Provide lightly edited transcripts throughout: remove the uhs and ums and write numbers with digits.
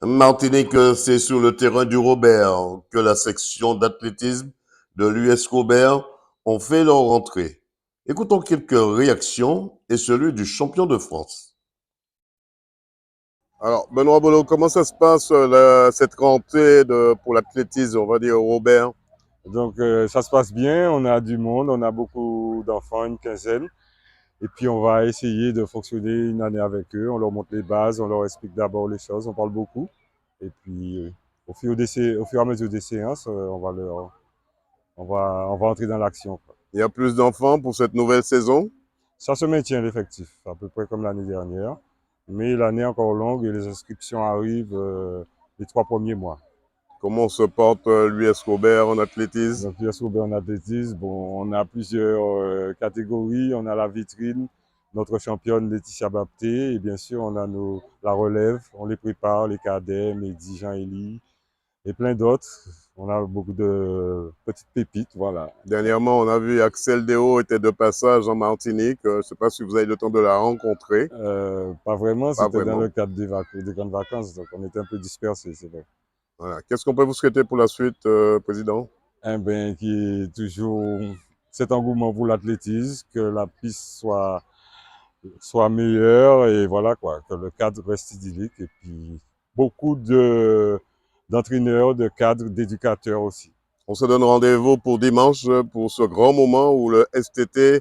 Martinique, c'est sur le terrain du Robert que la section d'athlétisme de l'US Robert ont fait leur rentrée. Écoutons quelques réactions et celui du champion de France. Alors, Benoît Bolo, comment ça se passe cette rentrée pour l'athlétisme, on va dire, au Robert? Donc ça se passe bien, on a du monde, on a beaucoup d'enfants, une quinzaine. Et puis on va essayer de fonctionner une année avec eux, on leur montre les bases, on leur explique d'abord les choses, on parle beaucoup. Et puis au fur et à mesure des séances, on va entrer dans l'action. Il y a plus d'enfants pour cette nouvelle saison? Ça se maintient l'effectif, à peu près comme l'année dernière. Mais l'année est encore longue et les inscriptions arrivent les 3 premiers mois. Comment se porte l'US Robert en athlétisme? Donc, US Robert en athlétisme, bon, on a plusieurs catégories. On a la vitrine, notre championne Laetitia Bapté, et bien sûr, on a la relève. On les prépare, les cadets, Mehdi, Jean-Élie, et plein d'autres. On a beaucoup de petites pépites, voilà. Dernièrement, on a vu Axel Déo était de passage en Martinique. Je ne sais pas si vous avez eu le temps de la rencontrer. Pas vraiment, Pas c'était dans vraiment. le cadre des grandes vacances, donc on était un peu dispersés, c'est vrai. Voilà. Qu'est-ce qu'on peut vous souhaiter pour la suite, Président? Eh ben, qui est toujours cet engouement pour l'athlétisme, que la piste soit meilleur et voilà quoi, que le cadre reste idyllique et puis beaucoup d'entraîneurs, de cadres, d'éducateurs aussi. On se donne rendez-vous pour dimanche pour ce grand moment où le STT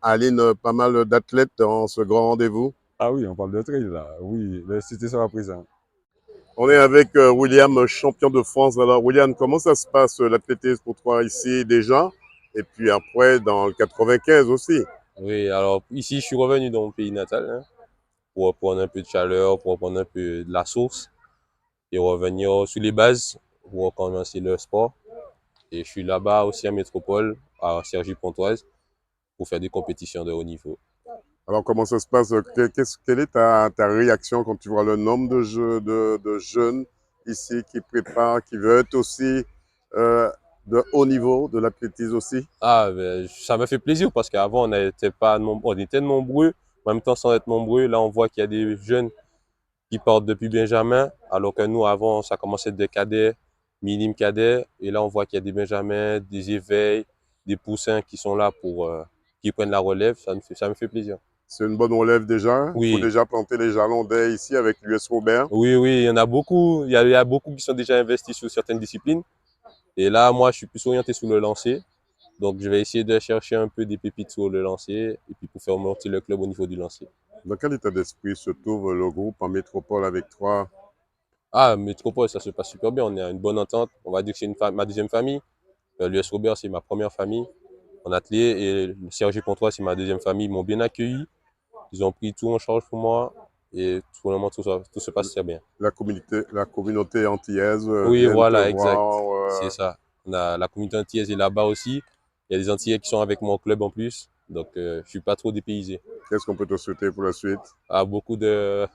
aligne pas mal d'athlètes dans ce grand rendez-vous. Ah oui, on parle de trail là, oui, le cité sera présent. On est avec William, champion de France. Alors, William, comment ça se passe l'athlétisme pour toi ici déjà? Et puis après, dans le 95 aussi. Oui, alors ici, je suis revenu dans mon pays natal hein, pour reprendre un peu de chaleur, pour reprendre un peu de la source et revenir sur les bases pour recommencer le sport. Et je suis là-bas aussi à Métropole, à Cergy-Pontoise, pour faire des compétitions de haut niveau. Alors, comment ça se passe? Quelle est ta réaction quand tu vois le nombre de jeunes ici qui préparent, qui veulent être aussi de haut niveau, de l'athlétisme aussi? Ah, ben, ça me fait plaisir parce qu'avant, on était nombreux, en même temps sans être nombreux. Là, on voit qu'il y a des jeunes qui partent depuis Benjamin, alors que nous, avant, ça commençait des cadets, minimes cadets. Et là, on voit qu'il y a des Benjamins, des éveils, des poussins qui sont là qui prennent la relève. Ça me fait plaisir. C'est une bonne relève déjà. Il faut Oui, déjà planter les jalons dès ici avec l'US Robert. oui, il y en a beaucoup. Il y a beaucoup qui sont déjà investis sur certaines disciplines. Et là, moi, je suis plus orienté sur le lancer. Donc, je vais essayer de chercher un peu des pépites sur le lancer et puis pour faire monter le club au niveau du lancer. Dans quel état d'esprit se trouve le groupe en métropole avec toi? Ah, Métropole, ça se passe super bien. On est à une bonne entente. On va dire que c'est ma deuxième famille. L'US Robert, c'est ma première famille en athlée et le Cergy Pontoise, c'est ma deuxième famille. Ils m'ont bien accueilli. Ils ont pris tout en charge pour moi et pour le moment, tout se passe très bien. La communauté antillaise Oui, vient te voilà, exact. voir. C'est ça. On a la communauté antillaise est là-bas aussi. Il y a des Antillais qui sont avec mon club en plus. Donc, je suis pas trop dépaysé. Qu'est-ce qu'on peut te souhaiter pour la suite? Ah, beaucoup de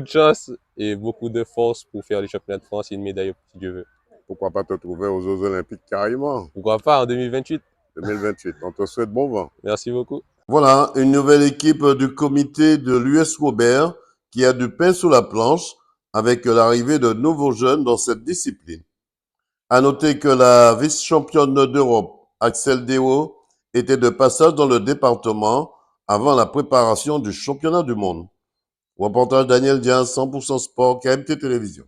chance et beaucoup de force pour faire les championnats de France et une médaille si Dieu veut. Pourquoi pas te trouver aux Jeux Olympiques carrément, Pourquoi pas en 2028? 2028. On te souhaite bon vent. Merci beaucoup. Voilà, une nouvelle équipe du comité de l'US Robert qui a du pain sur la planche avec l'arrivée de nouveaux jeunes dans cette discipline. À noter que la vice-championne d'Europe, Axel Deo, était de passage dans le département avant la préparation du championnat du monde. Reportage Daniel Diaz, 100% Sport, KMT Télévision.